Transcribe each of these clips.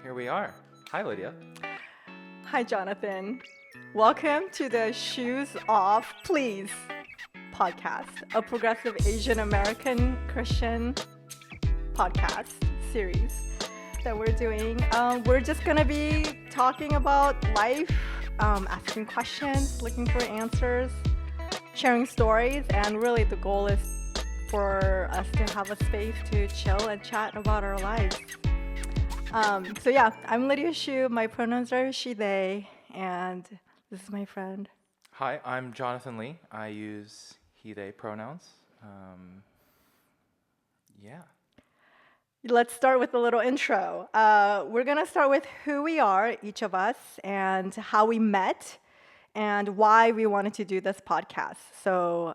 here we are. Hi, Lydia. Hi, Jonathan. Welcome to the Shoes Off, Please podcast, a progressive Asian American Christian podcast series that we're doing. We're just going to be talking about life, asking questions, looking for answers, sharing stories, and really the goal is for us to have a space to chill and chat about our lives. I'm Lydia Shiu. My pronouns are she, they, and this is my friend. Hi, I'm Jonathan Lee. I use he, they pronouns. Let's start with a little intro. We're going to start with who we are, each of us, and how we met, and why we wanted to do this podcast. So,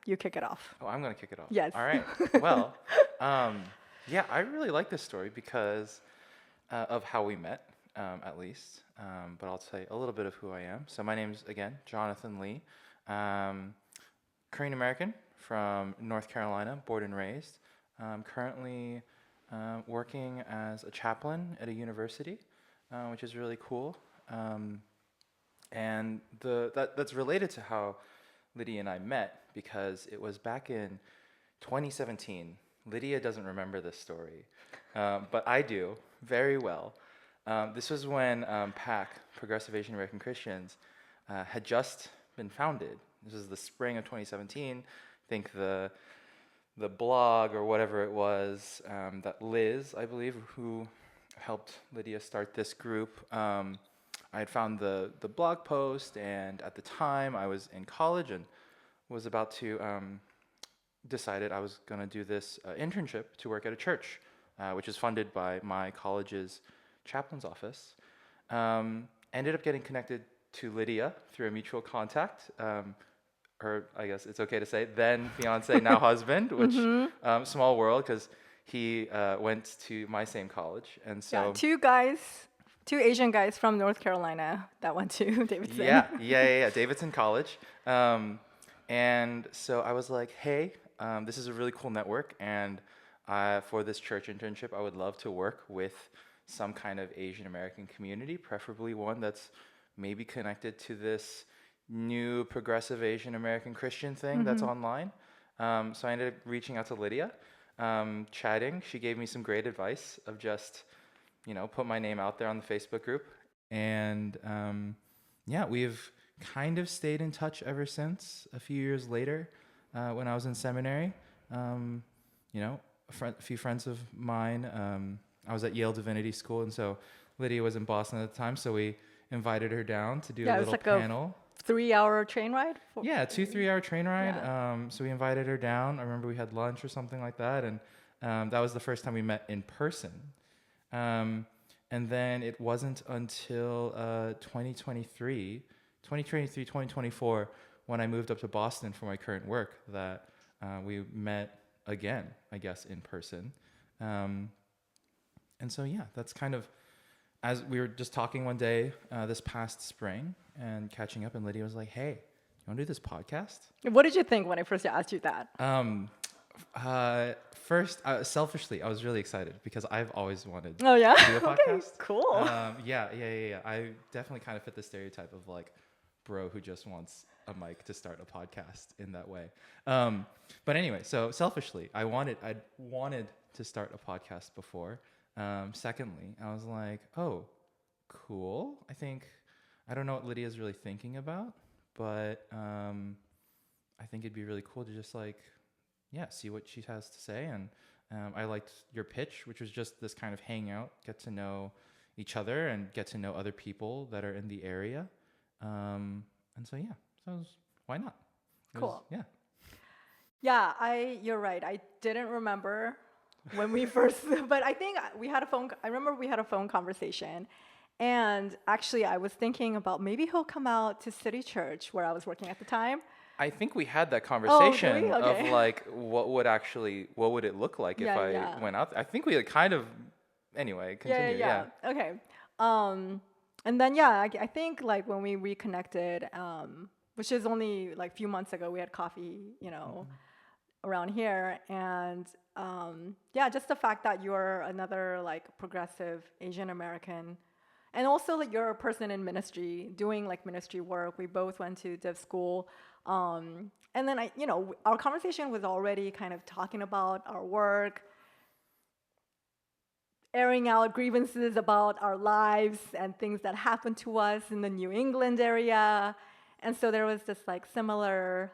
you kick it off. Oh, I'm going to kick it off. Yes. All right. Well, I really like this story because of how we met, at least. But I'll tell you a little bit of who I am. So my name's, again, Jonathan Lee. Korean American from North Carolina, born and raised. Currently working as a chaplain at a university, which is really cool. And that's related to how Lydia and I met because it was back in 2017. Lydia doesn't remember this story, but I do very well. This was when PAAC, Progressive Asian American Christians, had just been founded. This was the spring of 2017. I think the blog or whatever it was that Liz, I believe, who helped Lydia start this group, I had found the blog post, and at the time I was in college and was about to decided I was going to do this internship to work at a church, which is funded by my college's chaplain's office. Ended up getting connected to Lydia through a mutual contact. Her, I guess it's okay to say, then fiance, now husband, which small world because he went to my same college, and so two Asian guys from North Carolina that went to Davidson. Yeah, Davidson College. And so I was like, hey, this is a really cool network, and for this church internship, I would love to work with some kind of Asian American community, preferably one that's maybe connected to this new progressive Asian American Christian thing that's online. So I ended up reaching out to Lydia, chatting. She gave me some great advice of just, put my name out there on the Facebook group. And we've kind of stayed in touch ever since. A few years later, when I was in seminary, a few friends of mine, I was at Yale Divinity School, and so Lydia was in Boston at the time, so we invited her down to do a little panel. 3-hour train ride? 2-3 hour train ride. Yeah. So we invited her down. I remember we had lunch or something like that, and that was the first time we met in person. And then it wasn't until 2024, when I moved up to Boston for my current work, that we met again, I guess, in person. And so, that's kind of, as we were just talking one day this past spring and catching up, and Lydia was like, hey, you want to do this podcast? What did you think when I first asked you that? First, selfishly, I was really excited because I've always wanted to do a podcast. Okay, cool. I definitely kind of fit the stereotype of like bro who just wants a mic to start a podcast in that way. But anyway, so selfishly, I'd wanted to start a podcast before. Secondly, I was like, oh, cool. I don't know what Lydia's really thinking about, but I think it'd be really cool to just see what she has to say. And I liked your pitch, which was just this kind of hangout, get to know each other and get to know other people that are in the area. Why not? Cool. You're right. I didn't remember when we first, but I think I remember we had a phone conversation, and actually I was thinking about maybe he'll come out to City Church where I was working at the time. I think we had that conversation Okay. of like, what would it look like if I went out there? I think we kind of, anyway, continue. Yeah. Okay. And then, I think like when we reconnected, which is only like a few months ago, we had coffee, around here. And yeah, just the fact that you're another like progressive Asian American, and also like you're a person in ministry doing like ministry work. We both went to div school. And then our conversation was already kind of talking about our work, airing out grievances about our lives and things that happened to us in the New England area. And so there was this like similar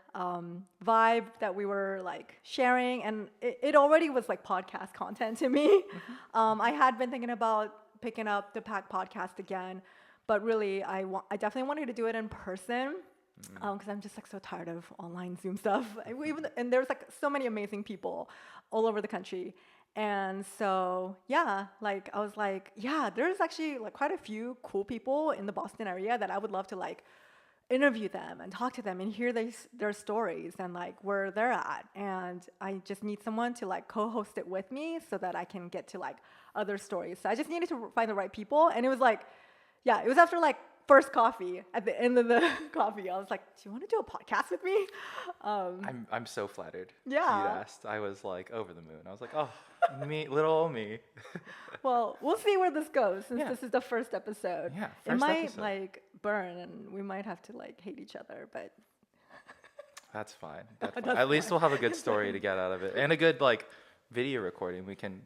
vibe that we were like sharing, and it already was like podcast content to me. I had been thinking about picking up the PAAC podcast again, but really I definitely wanted to do it in person because I'm just like so tired of online Zoom stuff. And there's like so many amazing people all over the country. And so, yeah, like I was like, yeah, there's actually like quite a few cool people in the Boston area that I would love to like interview them and talk to them and hear their stories and like where they're at. And I just need someone to like co-host it with me so that I can get to like other stories. So I just needed to find the right people. And it was like, yeah, it was after like first coffee, at the end of the coffee, I was like, do you want to do a podcast with me? I'm so flattered. Yeah. You asked. I was like over the moon. I was like, oh, me, little old me. Well, we'll see where this goes since Yeah. this is the first episode. Yeah, It first might episode. like burn and we might have to like hate each other, but That's fine. That's fine. That's At least fine. we'll have a good story to get out of it, and a good like video recording. We can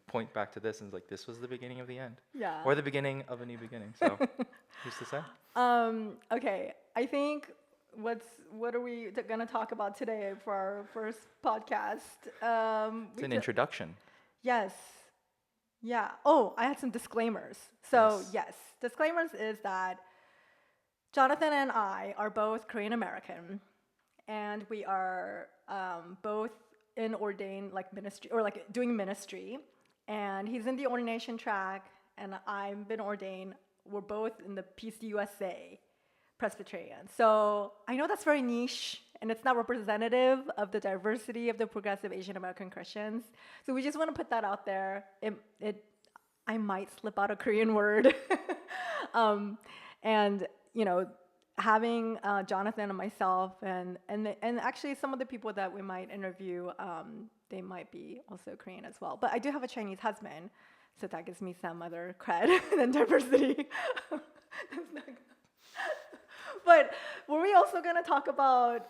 point back to this and it's like this was the beginning of the end, yeah. or the beginning of a new beginning. So who's to say? Okay, I think what are we gonna talk about today for our first podcast? It's an introduction. Yes. Yeah. Oh, I had some disclaimers. So Yes. yes, disclaimers is that Jonathan and I are both Korean American, and we are both in ordained like ministry or like doing ministry, and he's in the ordination track, and I've been ordained. We're both in the PCUSA Presbyterian. So I know that's very niche and it's not representative of the diversity of the progressive Asian American Christians. So we just want to put that out there. I might slip out a Korean word. And having Jonathan and myself and actually some of the people that we might interview, they might be also Korean as well. But I do have a Chinese husband, so that gives me some other cred and diversity. But were we also going to talk about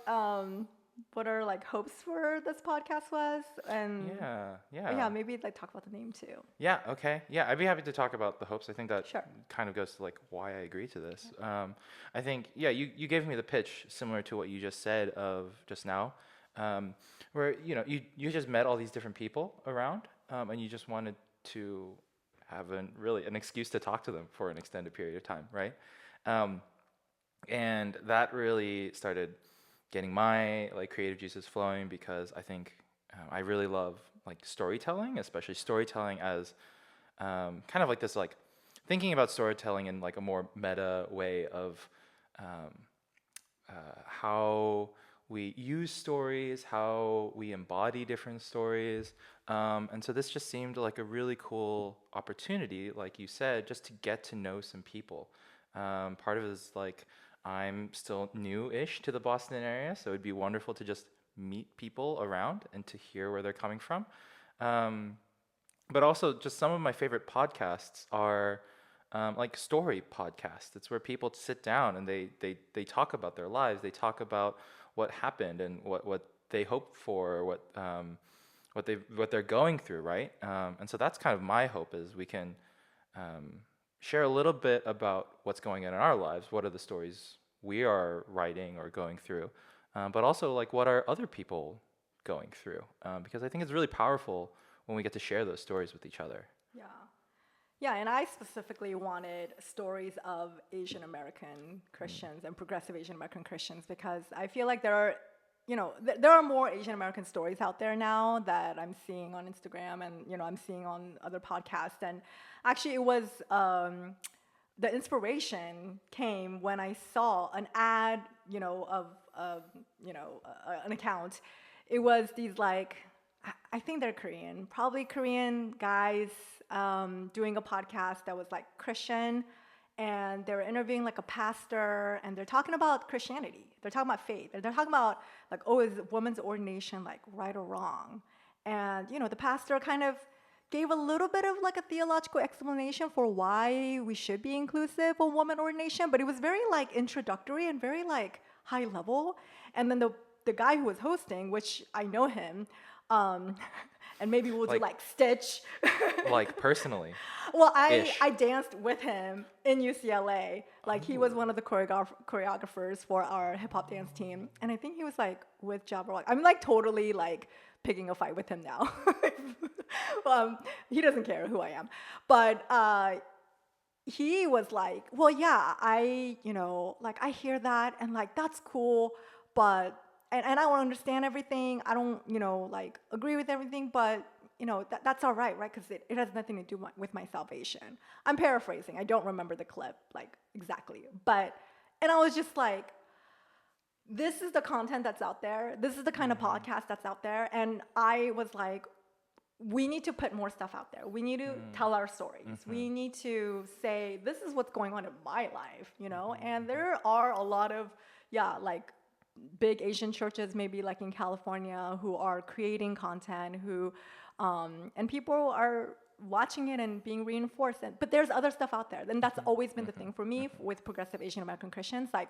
what our like hopes for this podcast was? And yeah, maybe like talk about the name too. Yeah, okay. Yeah, I'd be happy to talk about the hopes. I think that Sure. kind of goes to like why I agree to this. I think, yeah, you gave me the pitch similar to what you just said of just now, where, you just met all these different people around, and you just wanted to have an excuse to talk to them for an extended period of time, right? And that really started getting my like creative juices flowing because I think I really love like storytelling, especially storytelling as kind of like this like thinking about storytelling in like a more meta way of how we use stories, how we embody different stories. And so this just seemed like a really cool opportunity, like you said, just to get to know some people. Part of it is like I'm still new-ish to the Boston area, so it'd be wonderful to just meet people around and to hear where they're coming from. But also, just some of my favorite podcasts are like story podcasts. It's where people sit down and they talk about their lives. They talk about what happened and what they hope for, what they're going through, right? And so that's kind of my hope is we can share a little bit about what's going on in our lives. What are the stories we are writing or going through, but also like what are other people going through? Because I think it's really powerful when we get to share those stories with each other. Yeah, and I specifically wanted stories of Asian American Christians and progressive Asian American Christians because I feel like there are more Asian American stories out there now that I'm seeing on Instagram and I'm seeing on other podcasts. And actually, it was the inspiration came when I saw an ad, of an account. It was these like I think they're Korean, probably Korean guys doing a podcast that was like Christian, and they were interviewing like a pastor, and they're talking about Christianity. They're talking about faith. And they're talking about like, oh, is women's ordination like right or wrong? And the pastor kind of gave a little bit of like a theological explanation for why we should be inclusive of women ordination, but it was very like introductory and very like high level. And then the guy who was hosting, which I know him, and maybe we'll do like Stitch. Like personally. Well, I danced with him in UCLA. Like he was one of the choreographers for our hip hop dance team, and I think he was like with Jabberwock. I'm like totally like picking a fight with him now. He doesn't care who I am, but he was like, well, yeah, like I hear that, and like that's cool, but and I don't understand everything. I don't like agree with everything, but that's all right, right? Because it has nothing to do with my salvation. I'm paraphrasing. I don't remember the clip like exactly, and I was just like, this is the content that's out there. This is the kind of podcast that's out there. And I was like, we need to put more stuff out there. We need to tell our stories. We need to say, this is what's going on in my life, And there are a lot of, like big Asian churches, maybe like in California, who are creating content, and people are watching it and being reinforced. But there's other stuff out there. And that's always been the thing for me with progressive Asian American Christians. Like,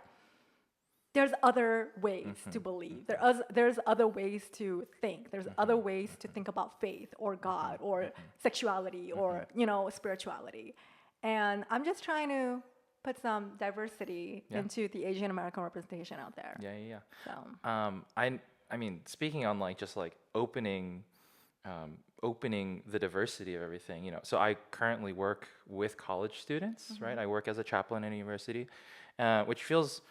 there's other ways to believe. There's other ways to think. There's other ways to think about faith or God or sexuality or, spirituality. And I'm just trying to put some diversity into the Asian American representation out there. Yeah. So. I mean, speaking on like just like opening the diversity of everything, So I currently work with college students, right? I work as a chaplain in a university, which feels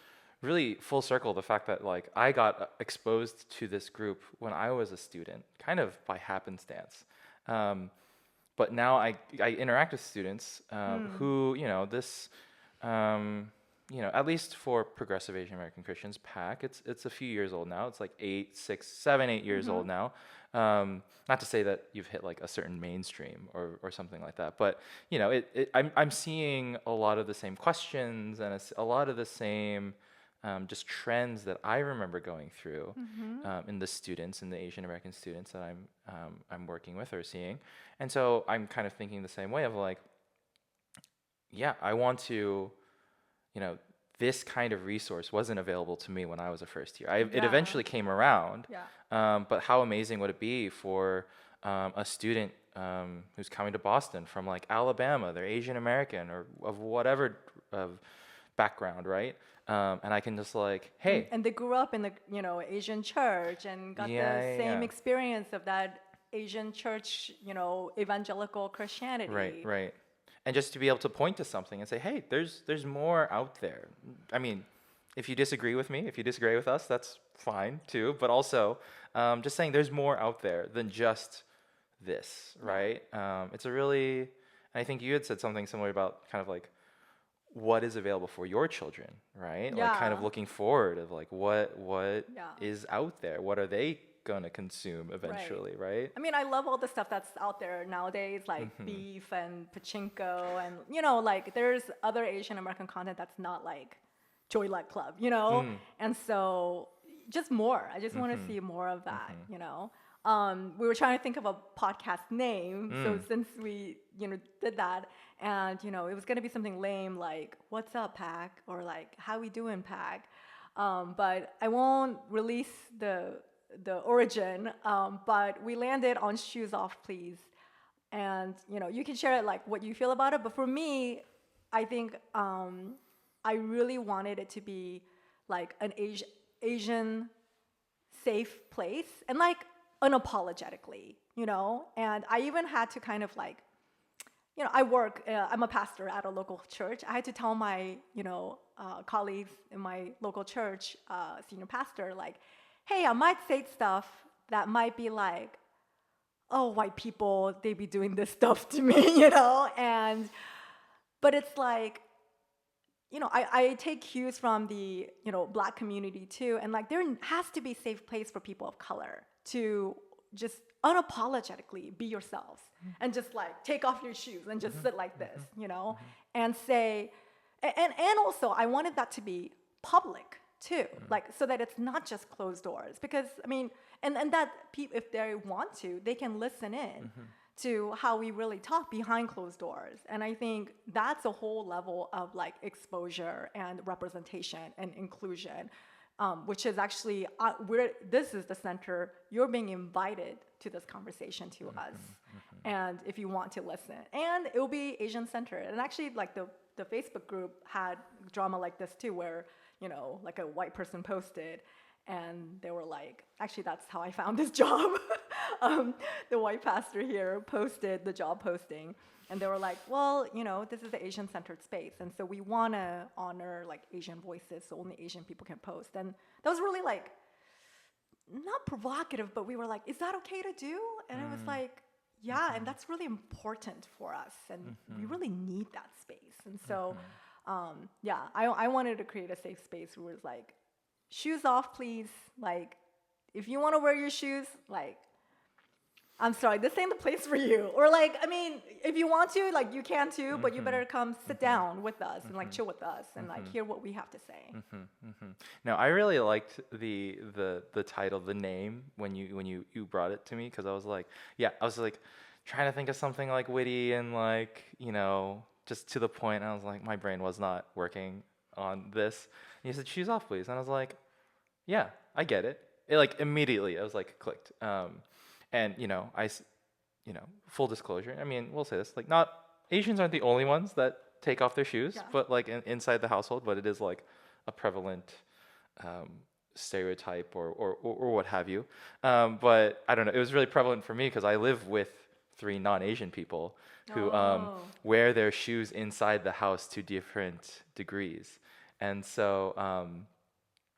really full circle, the fact that like I got exposed to this group when I was a student, kind of by happenstance. But now I interact with students who, at least for progressive Asian American Christians, PAAC, it's a few years old now. It's like 8 years old now. Not to say that you've hit like a certain mainstream or something like that, but I'm seeing a lot of the same questions and a lot of the same just trends that I remember going through in the students, in the Asian American students that I'm working with or seeing. And so I'm kind of thinking the same way of like, I want to, this kind of resource wasn't available to me when I was a first year. It eventually came around, but how amazing would it be for a student who's coming to Boston from like Alabama, they're Asian American or of whatever background, right? And I can just like, hey. And they grew up in the, Asian church and got the same experience of that Asian church, evangelical Christianity. Right. And just to be able to point to something and say, hey, there's more out there. I mean, if you disagree with me, if you disagree with us, that's fine too. But also, just saying there's more out there than just this, right? It's a really, I think you had said something similar about kind of like, what is available for your children, right? Yeah. Like kind of looking forward of like what is out there? What are they gonna consume eventually, right? I mean, I love all the stuff that's out there nowadays, like beef and pachinko, and like there's other Asian American content that's not like Joy Luck Club, And so just more. I just want to see more of that, We were trying to think of a podcast name, so since we did that. And, it was going to be something lame like, what's up, PAAC? Or like, how we doing, PAAC? But I won't release the origin, but we landed on Shoes Off, Please. And, you can share it like what you feel about it. But for me, I think I really wanted it to be like an Asian safe place and like unapologetically, And I even had to kind of like, I work, I'm a pastor at a local church. I had to tell my, colleagues in my local church, senior pastor, like, hey, I might say stuff that might be like, oh, white people, they be doing this stuff to me, but it's like, I take cues from the, Black community too. And like, there has to be a safe place for people of color to just unapologetically be yourselves and just like take off your shoes and just sit like this, and say, And also I wanted that to be public too, like so that it's not just closed doors. Because I mean, and that if they want to, they can listen in to how we really talk behind closed doors. And I think that's a whole level of like exposure and representation and inclusion, which is actually this is the center. You're being invited to this conversation to us, and if you want to listen, and it will be Asian centered. And actually, like the Facebook group had drama like this too, where like a white person posted, and they were like, actually, that's how I found this job. The white pastor here posted the job posting, and they were like, well, this is the Asian-centered space, and so we want to honor like Asian voices, so only Asian people can post. And that was really like, not provocative, but we were like, is that okay to do? And it was like, yeah, and that's really important for us, and we really need that space. And so, yeah, I wanted to create a safe space where it was like, shoes off, please. Like, if you want to wear your shoes, like, I'm sorry, this ain't the place for you. Or like, I mean, if you want to, like, you can too, but you better come sit down with us and like chill with us and like hear what we have to say. No, I really liked the title, the name when you brought it to me, because I was like trying to think of something like witty and like just to the point. And I was like, my brain was not working on this. And you said, shoes off, please. And I was like, yeah, I get it. It like immediately I was like clicked. And full disclosure, I mean, we'll say this, like, not Asians aren't the only ones that take off their shoes, but like inside the household, but it is like a prevalent stereotype or what have you. But I don't know, it was really prevalent for me because I live with 3 non-Asian people who wear their shoes inside the house to different degrees. And so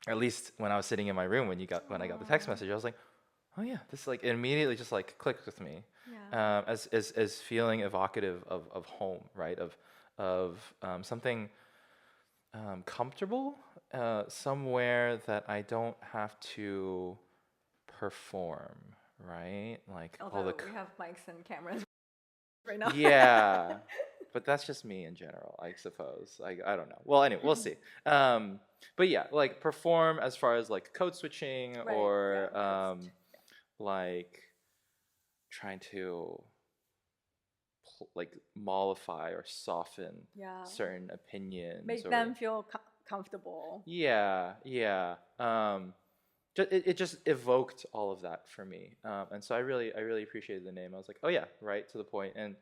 at least when I was sitting in my room when I got the text message, I was like, oh yeah, this like immediately just like clicked with me, as feeling evocative of home, right? Of something comfortable, somewhere that I don't have to perform, right? Like Although we have mics and cameras right now. Yeah, but that's just me in general, I suppose. I don't know. Well, anyway, we'll see. But yeah, like perform as far as like code switching or like trying to like mollify or soften certain opinions, make them feel comfortable. Yeah. It just evoked all of that for me, and so I really appreciated the name. I was like, oh yeah, right to the point. And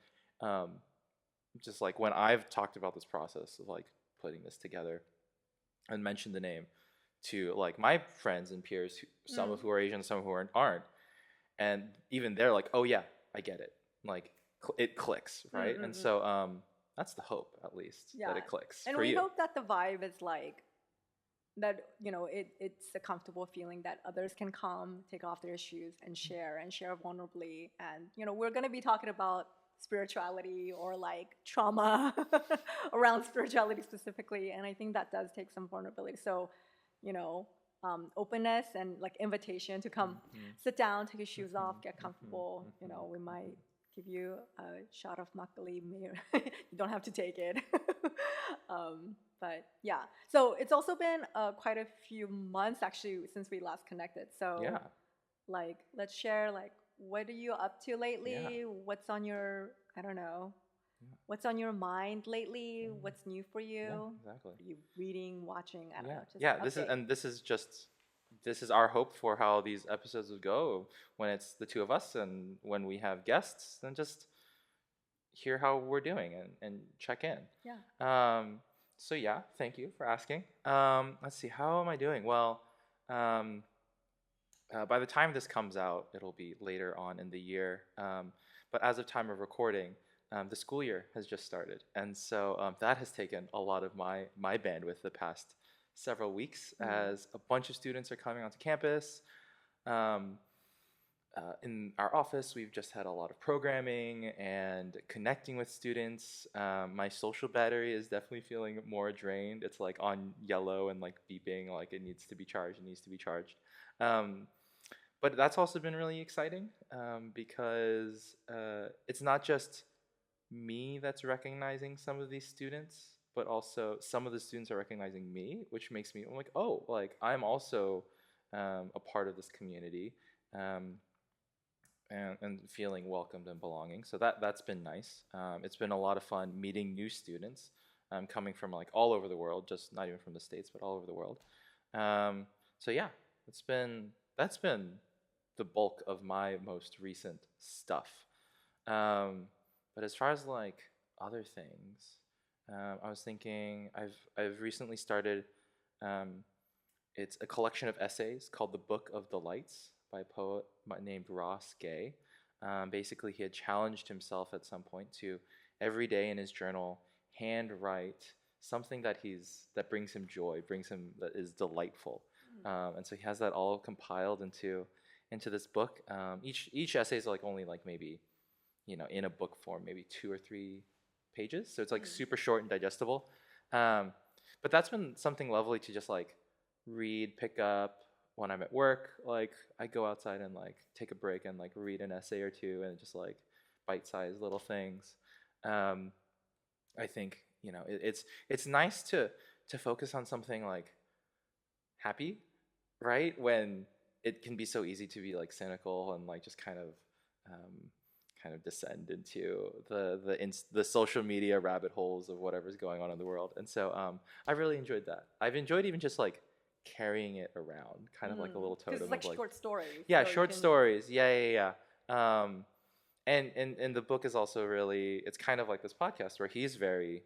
just like when I've talked about this process of like putting this together and mentioned the name to like my friends and peers, some of who are Asian, some who aren't. And even they're like, oh yeah, I get it. Like it clicks, right? And so that's the hope, at least, that it clicks. And for we you. hope that the vibe is like that. It's a comfortable feeling that others can come, take off their shoes, and share vulnerably. And we're gonna be talking about spirituality or like trauma around spirituality specifically. And I think that does take some vulnerability. So, openness and like invitation to come sit down, take your shoes off, get comfortable. We might give you a shot of makgeolli. You don't have to take it. But yeah, so it's also been quite a few months actually since we last connected. So like, let's share like, what are you up to lately? What's on your, I don't know, what's on your mind lately? What's new for you? Yeah, exactly. Are you reading, watching? I don't know. This is our hope for how these episodes would go when it's the two of us, and when we have guests, then just hear how we're doing and check in. Yeah. So yeah, thank you for asking. Let's see, how am I doing? Well, by the time this comes out, it'll be later on in the year. But as of time of recording, the school year has just started, and so that has taken a lot of my bandwidth the past several weeks, as a bunch of students are coming onto campus. In our office, we've just had a lot of programming and connecting with students. My social battery is definitely feeling more drained. It's like on yellow and like beeping, like it needs to be charged. But that's also been really exciting, because it's not just me that's recognizing some of these students, but also some of the students are recognizing me, which makes me, I'm like, oh, like I'm also a part of this community, and feeling welcomed and belonging. So that's been nice. It's been a lot of fun meeting new students, coming from like all over the world, just not even from the States, but all over the world. So yeah, that's been the bulk of my most recent stuff. But as far as like other things, I was thinking I've recently started. It's a collection of essays called "The Book of Delights" by a poet named Ross Gay. Basically, he had challenged himself at some point to every day in his journal hand write something that brings him joy, that is delightful, and so he has that all compiled into this book. Each essay is like only like maybe, in a book form, maybe 2 or 3 pages. So it's like super short and digestible. But that's been something lovely to just like read, pick up when I'm at work. Like I go outside and like take a break and like read an essay or two, and just like bite-sized little things. I think it's nice to focus on something like happy, right? When it can be so easy to be like cynical and like just kind of descend into the social media rabbit holes of whatever's going on in the world. And so I really enjoyed that. I've enjoyed even just like carrying it around, kind of like a little totem. Because it's like of short stories. Yeah, so short stories. Yeah. And the book is also really, it's kind of like this podcast where he's very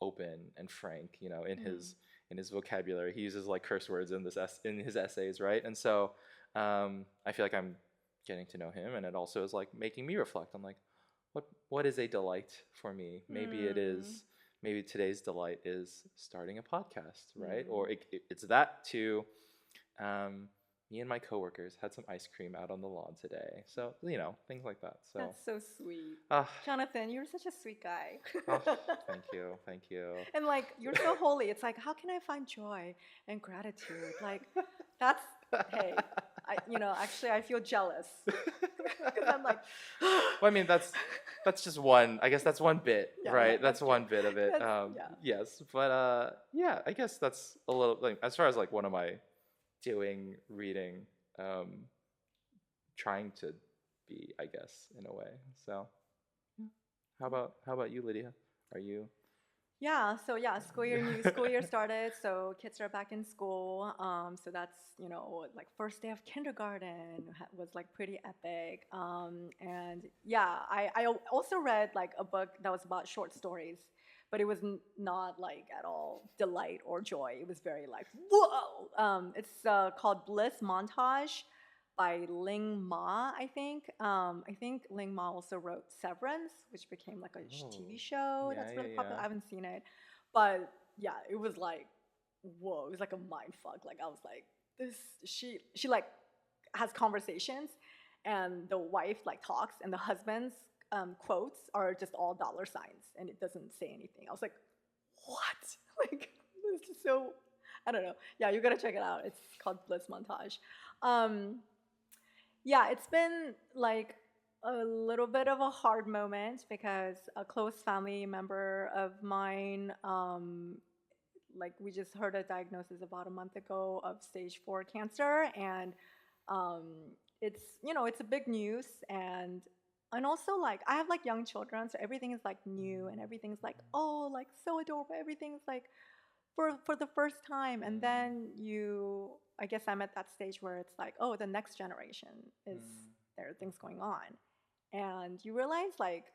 open and frank, in his vocabulary. He uses like curse words in his essays, right? And so I feel like I'm getting to know him, and it also is like making me reflect on like what is a delight for me. Maybe today's delight is starting a podcast, right? Or it's that too. Me and my coworkers had some ice cream out on the lawn today, so things like that. So that's so sweet. Ah. Jonathan, you're such a sweet guy. Oh, thank you. And like you're so holy. It's like, how can I find joy and gratitude? Like that's hey, actually I feel jealous. 'Cause I'm like Well, I mean that's just one. I guess that's one bit, Yeah, right? yeah, that's one bit of it. Yeah. Yes, but yeah, I guess that's a little like as far as like what am I doing, reading, trying to be, I guess, in a way. So, yeah. How about you, Lydia? Are you? Yeah, so yeah, new school year started, so kids are back in school. So that's, like first day of kindergarten was like pretty epic. And yeah, I also read like a book that was about short stories, but it was not like at all delight or joy. It was very like, whoa! It's called Bliss Montage by Ling Ma, I think. I think Ling Ma also wrote Severance, which became like a TV show that's really popular. I haven't seen it. But yeah, it was like, whoa, it was like a mind fuck. Like I was like, she like has conversations, and the wife like talks, and the husband's quotes are just all dollar signs, and it doesn't say anything. I was like, what? Like, this is so, I don't know. Yeah, you gotta check it out. It's called Bliss Montage. Yeah, it's been like a little bit of a hard moment because a close family member of mine, like we just heard a diagnosis about a month ago of stage 4 cancer, and it's it's a big news, and also like I have like young children, so everything is like new, and everything's like, oh, like so adorable. Everything's like for the first time, and then I guess I'm at that stage where it's like, oh, the next generation is there are things going on, and you realize like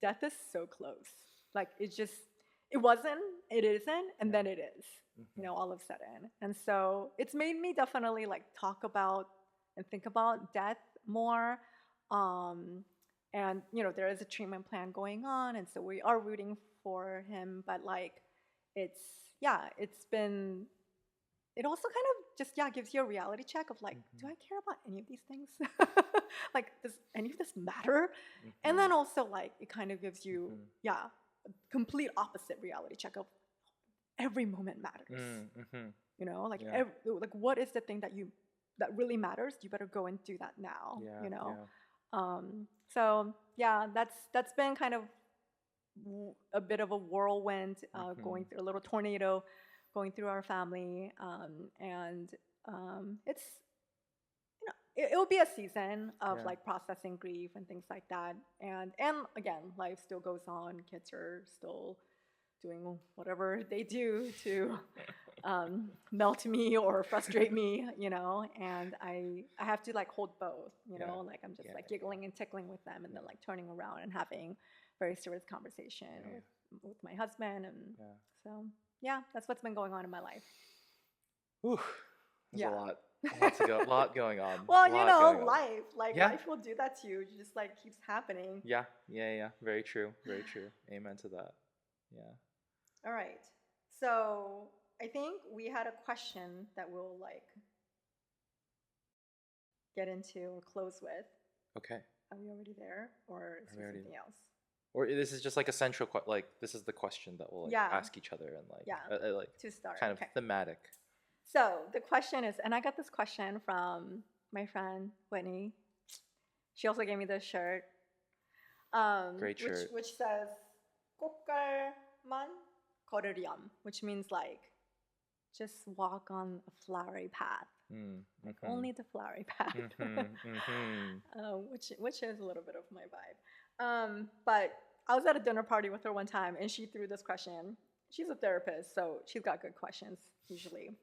death is so close. Like it wasn't, it isn't, and then it is, all of a sudden. And so it's made me definitely like talk about and think about death more. And there is a treatment plan going on, and so we are rooting for him, but like it also kind of just gives you a reality check of like, do I care about any of these things? Like, does any of this matter? And then also like it kind of gives you a complete opposite reality check of every moment matters. Like what is the thing that really matters? You better go and do that now. So yeah, that's been kind of a bit of a whirlwind, going Mhm. through a little tornado, going through our family, and it's it will be a season of Yeah. like processing grief and things like that, and again, life still goes on. Kids are still doing whatever they do to melt me or frustrate me, and I have to like hold both, Yeah. like I'm just Yeah. like giggling and tickling with them, and Yeah. then like turning around and having very serious conversation Yeah. with my husband, and Yeah. so yeah, that's what's been going on in my life. Whew. There's a Yeah. lot. A lot to go. Lot going on. Well, Lot going on. life, like Yeah. life will do that to you. It just like keeps happening. Yeah. Yeah. Yeah. Very true. Very true. Amen to that. Yeah. All right. So I think we had a question that we'll like get into or close with. Okay. Are we already there, or is Are we there already? something else? Or this is just like a central like this is the question that we'll like Yeah, ask each other and like yeah. like To start, kind of okay. thematic. So the question is, and I got this question from my friend Whitney. She also gave me this shirt, Great shirt. which says "꽃갈만 걸으렴," which means like just walk on a flowery path. Like only the flowery path, which is a little bit of my vibe. But I was at a dinner party with her one time, and she threw this question. She's a therapist, so she's got good questions usually.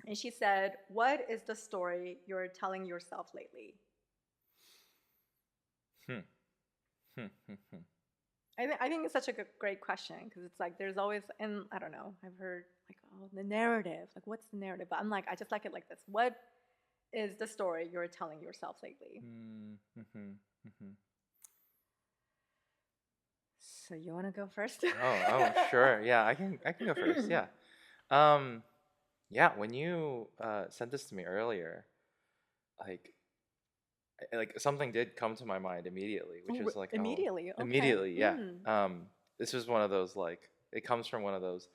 And she said, "What is the story you're telling yourself lately?" I think it's such a great question, because it's like there's always, and I don't know, I've heard like, oh, the narrative, like what's the narrative? But I'm like, I just like it like this. What is the story you're telling yourself lately? So you want to go first? Oh, sure. Yeah, I can go first. Yeah. Yeah, when you sent this to me earlier, like like something did come to my mind immediately, which was like, oh, Immediately, okay. immediately, yeah. This was one of those like it comes from one of those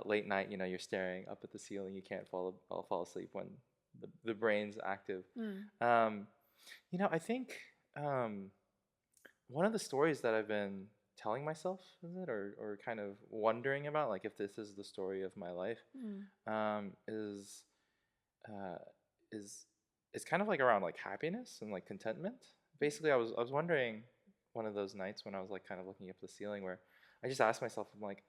late night, you're staring up at the ceiling, you can't fall asleep when the brain's active. I think one of the stories that I've been telling myself, is it, or kind of wondering about, like if this is the story of my life, is uh, is kind of like around like happiness and like contentment. Basically, I was wondering one of those nights when I was like kind of looking up the ceiling, where I just asked myself, I'm like,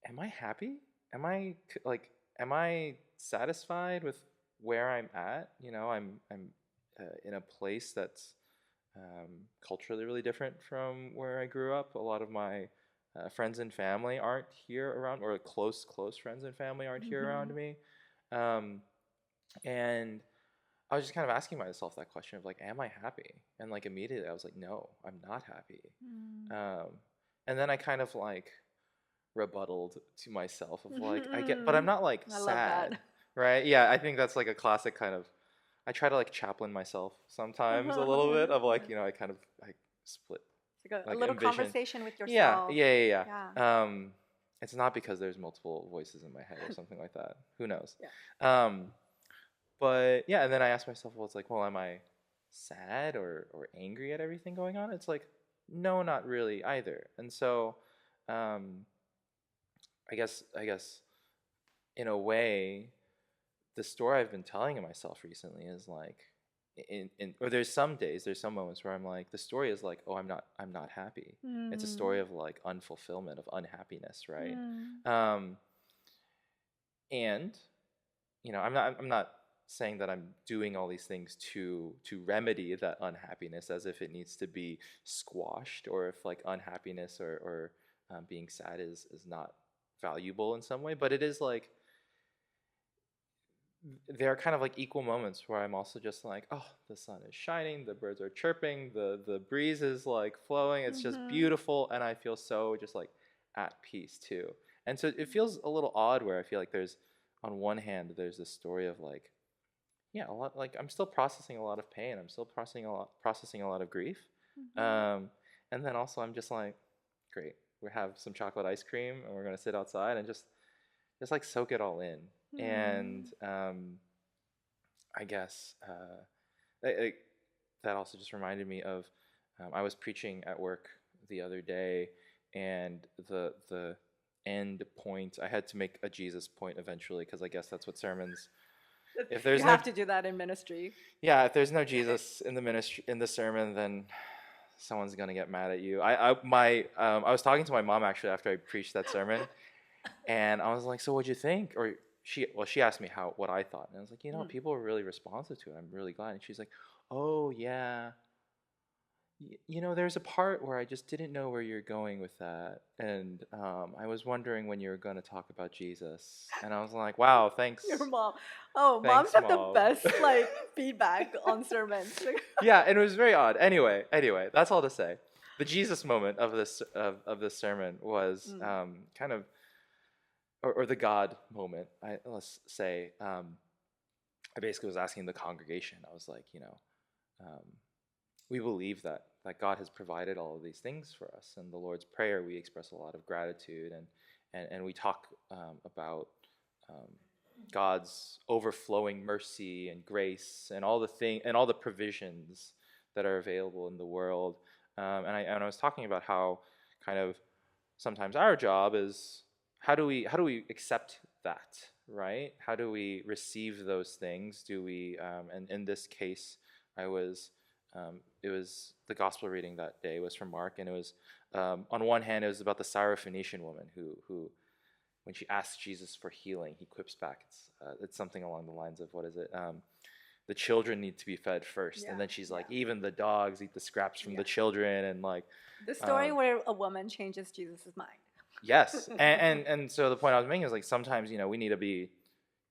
am I happy? Am I like, am I satisfied with where I'm at? I'm in a place that's culturally really different from where I grew up. A lot of my friends and family aren't here around, or close friends and family aren't here around me. And I was just kind of asking myself that question of like, am I happy? And like immediately I was like, no, I'm not happy. And then I kind of like rebutted to myself of like, but I'm not like I love sad, that. right? Yeah, I think that's like a classic kind of. I try to like chaplain myself sometimes a little bit of like, I kind of like split, It's like a like little envision. conversation with Yeah, yourself. yeah. Yeah. It's not because there's multiple voices in my head or something like that. Who knows? Yeah. But yeah, and then I asked myself, well, it's like, well, am I sad or angry at everything going on? It's like, no, not really either. And so, I guess, in a way, the story I've been telling myself recently is like, or there's some days, there's some moments where I'm like, the story is like, oh, I'm not happy. It's a story of like unfulfillment, of unhappiness, right? And I'm not saying that I'm doing all these things to remedy that unhappiness, as if it needs to be squashed, or if like unhappiness or being sad is not valuable in some way. But it is like, there are kind of like equal moments where I'm also just like, oh, the sun is shining, the birds are chirping, the breeze is like flowing, it's just beautiful, and I feel so just like at peace too. And so it feels a little odd, where I feel like there's, on one hand, there's this story of like, yeah, a lot, like I'm still processing a lot of pain, I'm still processing a lot of grief, and then also I'm just like, great, we have some chocolate ice cream and we're gonna sit outside and just like soak it all in. And I guess that also just reminded me of, I was preaching at work the other day, and the end point, I had to make a Jesus point eventually, because I guess that's what sermons. If there's You no, have to do that in ministry. yeah, if there's no Jesus in the ministry, in the sermon, then someone's gonna get mad at you. I was talking to my mom actually after I preached that sermon, and I was like, "So what'd you think?" Or she asked me what I thought, and I was like, people were really responsive to it. I'm really glad. And she's like, "Oh yeah, there's a part where I just didn't know where you're going with that, and I was wondering when you were gonna talk about Jesus." And I was like, "Wow, thanks, Your mom. Oh, moms thanks, have the Mom." best like feedback on sermons. Yeah, and it was very odd. Anyway, that's all to say. The Jesus moment of this sermon was kind of, or the God moment. Let's say, I basically was asking the congregation. I was like, um, we believe that God has provided all of these things for us. In the Lord's Prayer, we express a lot of gratitude, and we talk about God's overflowing mercy and grace and all the provisions that are available in the world. And I was talking about how kind of sometimes our job is, how do we accept that, right? How do we receive those things? Do we and in this case, it was the gospel reading that day was from Mark, and it was on one hand it was about the Syrophoenician woman who when she asks Jesus for healing, he quips back. It's something along the lines of, what is it? The children need to be fed first, and then she's like, even the dogs eat the scraps from the children, and like the story where a woman changes Jesus' mind. Yes, and so the point I was making is like sometimes we need to be,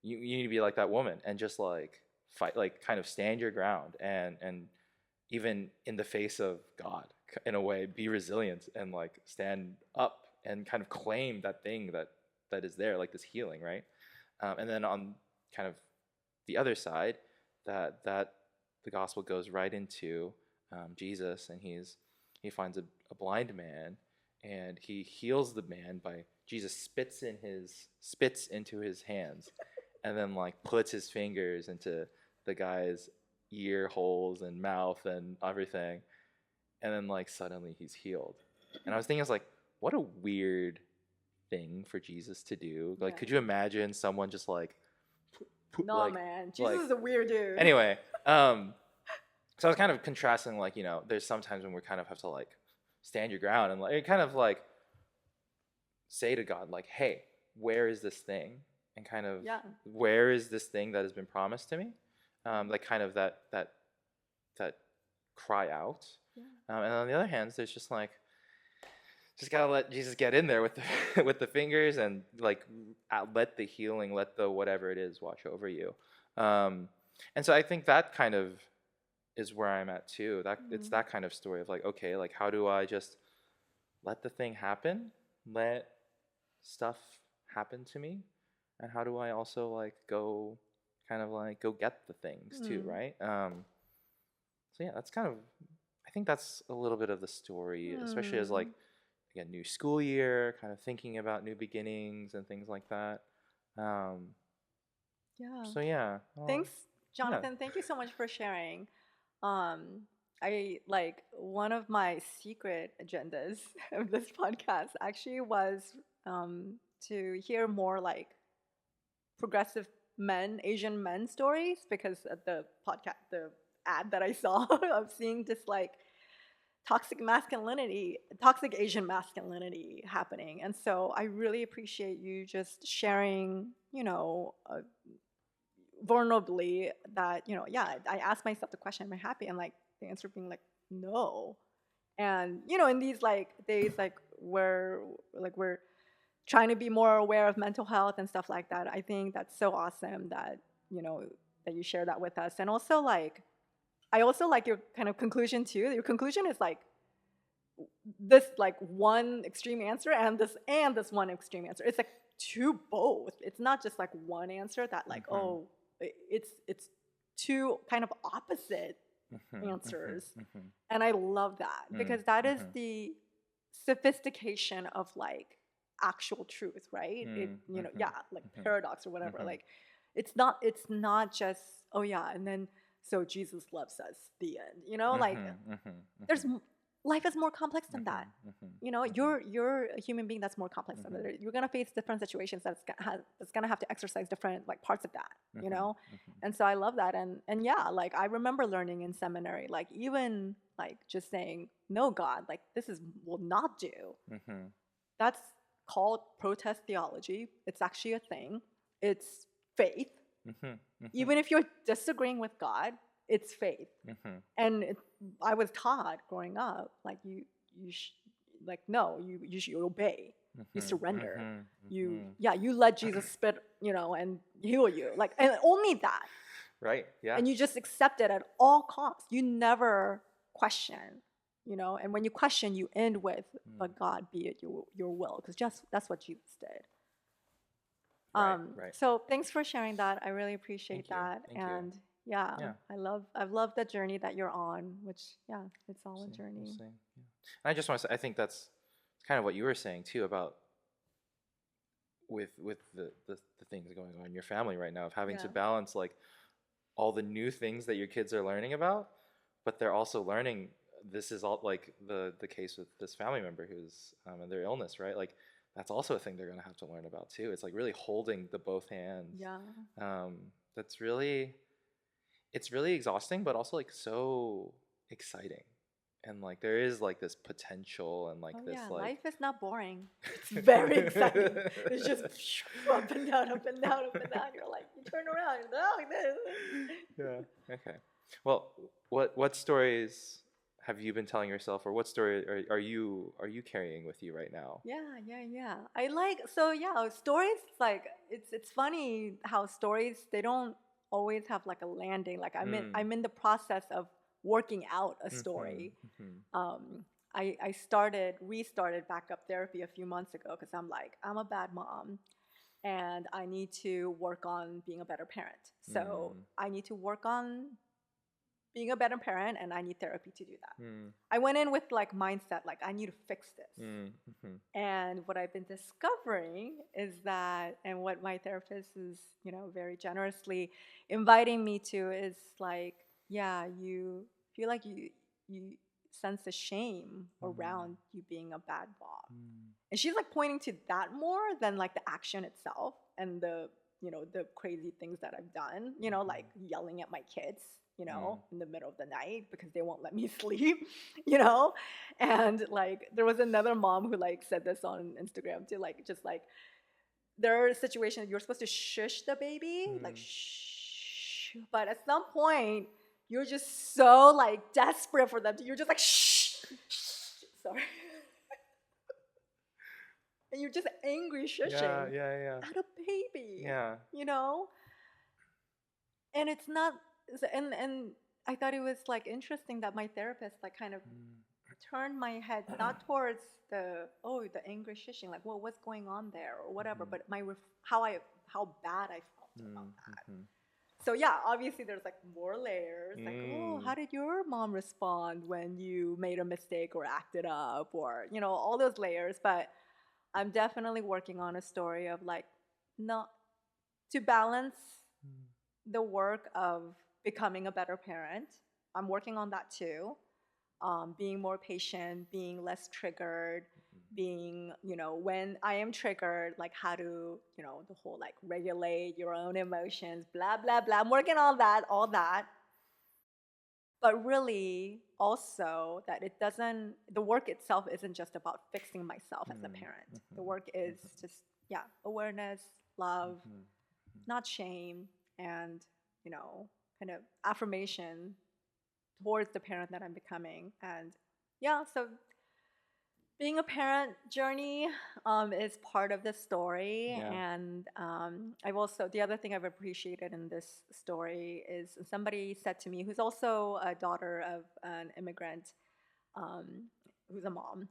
you need to be like that woman and just like fight, like kind of stand your ground, and even in the face of God, in a way, be resilient and like stand up and kind of claim that thing that is there, like this healing, right? And then on kind of the other side, that the gospel goes right into Jesus, and he finds a blind man, and he heals the man by Jesus spits into his hands, and then like puts his fingers into the guy's ear holes and mouth and everything, and then like suddenly he's healed. And I was thinking, it's like, what a weird thing for Jesus to do. Like, could you imagine someone just like no, man, Jesus is a weird dude. Anyway, so I was kind of contrasting, like, there's sometimes when we kind of have to like stand your ground and like kind of like say to God, like, hey, where is this thing? And kind of where is this thing that has been promised to me? Like kind of that cry out. And on the other hand, there's just like, just gotta let Jesus get in there with the with the fingers, and like let the healing, let the whatever it is watch over you. And so I think that kind of is where I'm at too. That it's that kind of story of like, okay, like how do I just let the thing happen, let stuff happen to me, and how do I also like go get the things too, right? So yeah, that's kind of, I think that's a little bit of the story, especially as like, again, new school year, kind of thinking about new beginnings and things like that. So yeah. Thanks, Jonathan. Thank you so much for sharing. I like, one of my secret agendas of this podcast actually was to hear more like progressive men, Asian men stories, because of the podcast, the ad that I saw of seeing just like toxic Asian masculinity happening. And so I really appreciate you just sharing, vulnerably that, I asked myself the question, am I happy? And like the answer being like, no. And, in these like days, like we're trying to be more aware of mental health and stuff like that. I think that's so awesome that, that you share that with us. And also like, I also like your kind of conclusion too. Your conclusion is like this like one extreme answer and this one extreme answer. It's like two both. It's not just like one answer that like, oh, it's two kind of opposite answers. And I love that because that is the sophistication of like actual truth, right? Like paradox or whatever. Like it's not just, oh yeah, and then so Jesus loves us, the end. Like life is more complex than that. You know, you're a human being that's more complex than that. You're gonna face different situations that's gonna have to exercise different like parts of that. You know, and so I love that. And yeah, like I remember learning in seminary, like even like just saying no, God, like this is will not do. That's called protest theology. It's actually a thing. It's faith. Even if you're disagreeing with God, it's faith. And I was taught growing up, like you like no, you should obey. You surrender. You let Jesus spit, you know, and heal you. Like, and only that. Right. Yeah. And you just accept it at all costs. You never question, you know. And when you question, you end with, "But God, be it your will," because that's what Jesus did. Right. So thanks for sharing that. I really appreciate Thank you. that. Thank you. And yeah, I've loved the journey that you're on, which it's all a journey. Yeah. And I just want to say, I think that's kind of what you were saying too about with the things going on in your family right now, of having to balance like all the new things that your kids are learning about, but they're also learning, this is all like the case with this family member who's and their illness, right? Like that's also a thing they're gonna have to learn about too. It's like really holding the both hands. Yeah. That's really, it's really exhausting, but also like so exciting. And like there is like this potential and like this like life is not boring. It's very exciting. It's just up and down, up and down, up and down. You're like, you turn around, you're like this. Yeah. Okay. Well, what stories have you been telling yourself, or what story are you carrying with you right now? Yeah. I like stories. Like it's funny how stories, they don't always have like a landing. Like I'm in the process of working out a story. I restarted backup therapy a few months ago because I'm like, I'm a bad mom and I need to work on being a better parent. So I need to work on being a better parent and I need therapy to do that. I went in with like mindset, like I need to fix this. And what I've been discovering is that, and what my therapist is, you know, very generously inviting me to is like, you feel like you sense the shame around you being a bad mom. And she's like pointing to that more than like the action itself and the, you know, the crazy things that I've done, you know, like yelling at my kids, you know, in the middle of the night because they won't let me sleep, you know? And like there was another mom who like said this on Instagram too, like just like there are situations you're supposed to shush the baby, like shh, but at some point you're just so like desperate for them to, you're just like shh, sorry. And you're just angry shushing at a baby, you know? And it's not, and I thought it was like interesting that my therapist like kind of turned my head not towards the angry shushing, like what's going on there or whatever, but how bad I felt about that. So yeah, obviously there's like more layers, like how did your mom respond when you made a mistake or acted up, or you know, all those layers. But I'm definitely working on a story of like not to balance the work of becoming a better parent. I'm working on that too. Being more patient, being less triggered, being, you know, when I am triggered, like how to, you know, the whole like regulate your own emotions, blah, blah, blah. I'm working on that, all that. But really also that the work itself isn't just about fixing myself as a parent. The work is just, awareness, love, not shame, and, you know, kind of affirmation towards the parent that I'm becoming. And so being a parent journey is part of the story. And I've also, the other thing I've appreciated in this story is somebody said to me, who's also a daughter of an immigrant, who's a mom,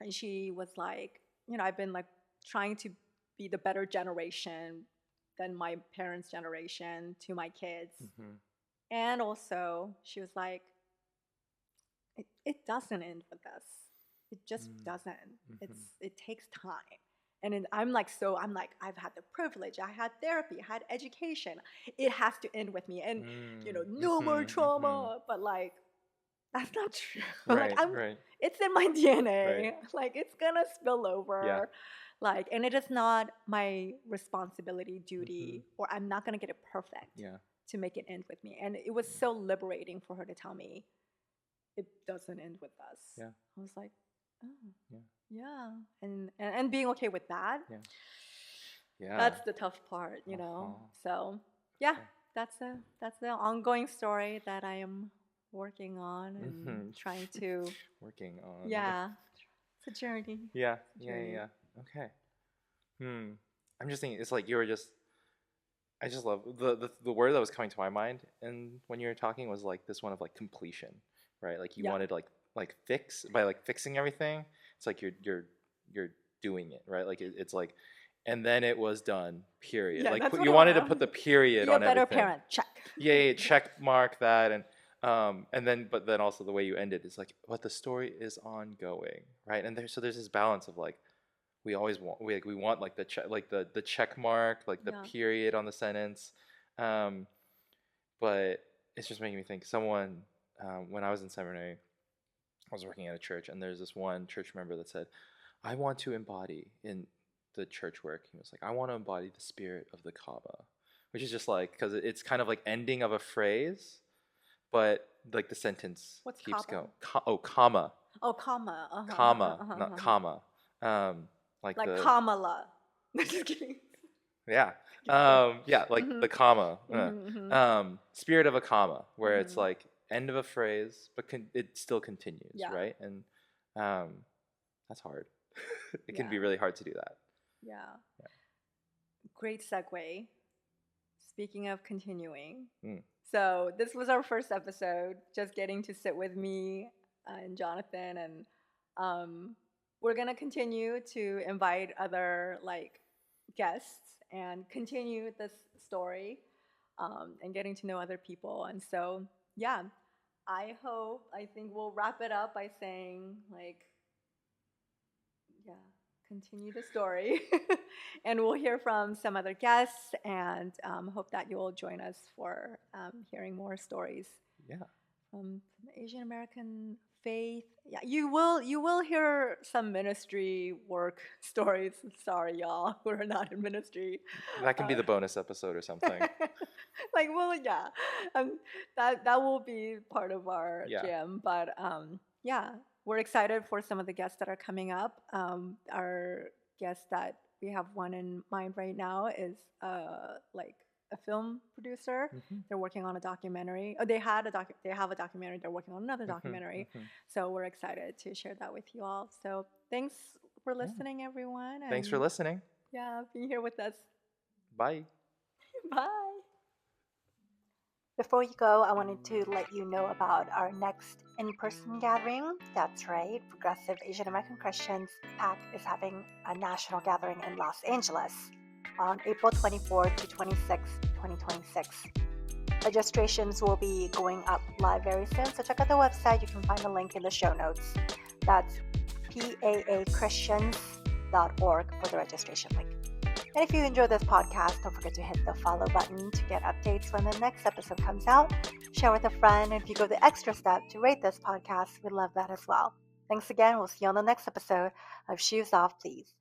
and she was like, you know, I've been like trying to be the better generation than my parents' generation to my kids. And also she was like, it doesn't end with us. It just doesn't. It takes time. And I'm like, I've had the privilege. I had therapy. I had education. It has to end with me. And, you know, no more trauma. But like, that's not true. Right, like right. it's in my DNA. Right. Like it's gonna spill over. Yeah. Like, and it is not my responsibility, duty, or I'm not gonna get it perfect Yeah. to make it end with me. And it was so liberating for her to tell me it doesn't end with us. Yeah. I was like, oh, Yeah. yeah, and being okay with that. Yeah. Yeah. That's the tough part, you know. So yeah, that's the ongoing story that I am working on and trying to. Working on. Yeah, it's a journey. Yeah. It's a Yeah. journey. Yeah. Okay. I'm just thinking. It's like you were just. I just love the word that was coming to my mind, and when you were talking was like this one of like completion, right? Like you Yeah. wanted like fix by like fixing everything. It's like you're doing it, right? Like it's like, and then it was done. Period. Yeah, like that's you what wanted I to put the want. period Be a on better everything. parent. Check. Yeah, check mark that, and then but then also the way you ended is like, but the story is ongoing, right? And there's this balance of like, we always want we want like the the check mark, like the Yeah. period on the sentence, but it's just making me think. Someone when I was in seminary, I was working at a church, and there's this one church member that said, I want to embody in the church work. He was like, I want to embody the spirit of the comma, which is just like, because it's kind of like ending of a phrase, but like the sentence What's keeps comma? going. Comma. Oh, comma. Comma, not comma. Like the Kamala. Just kidding. yeah, yeah, like the comma. Spirit of a comma, where it's like end of a phrase, but it still continues, Yeah. right? And that's hard. It can be really hard to do that. Yeah. Great segue. Speaking of continuing, so this was our first episode, just getting to sit with me and Jonathan, and we're gonna continue to invite other like guests and continue this story and getting to know other people. And so yeah, I think we'll wrap it up by saying like, yeah, continue the story. And we'll hear from some other guests, and hope that you'll join us for hearing more stories. Yeah. From Asian American faith. Yeah, you will hear some ministry work stories. Sorry, y'all, we're not in ministry. That can be the bonus episode or something. Like, well, yeah, that will be part of our jam. But yeah, we're excited for some of the guests that are coming up. Our guest that we have one in mind right now is like a film producer. They're working on a documentary. Oh, they have a documentary. They're working on another documentary. So we're excited to share that with you all. So thanks for listening, everyone. And thanks for listening. Yeah, being here with us. Bye. Bye. Before you go, I wanted to let you know about our next in-person gathering. That's right, Progressive Asian American Christians, PAAC, is having a national gathering in Los Angeles on April 24th to 26th, 2026. Registrations will be going up live very soon, so check out the website. You can find the link in the show notes. That's paachristians.org for the registration link. And if you enjoyed this podcast, don't forget to hit the follow button to get updates when the next episode comes out. Share with a friend, and if you go the extra step to rate this podcast, we'd love that as well. Thanks again. We'll see you on the next episode of Shoes Off, Please.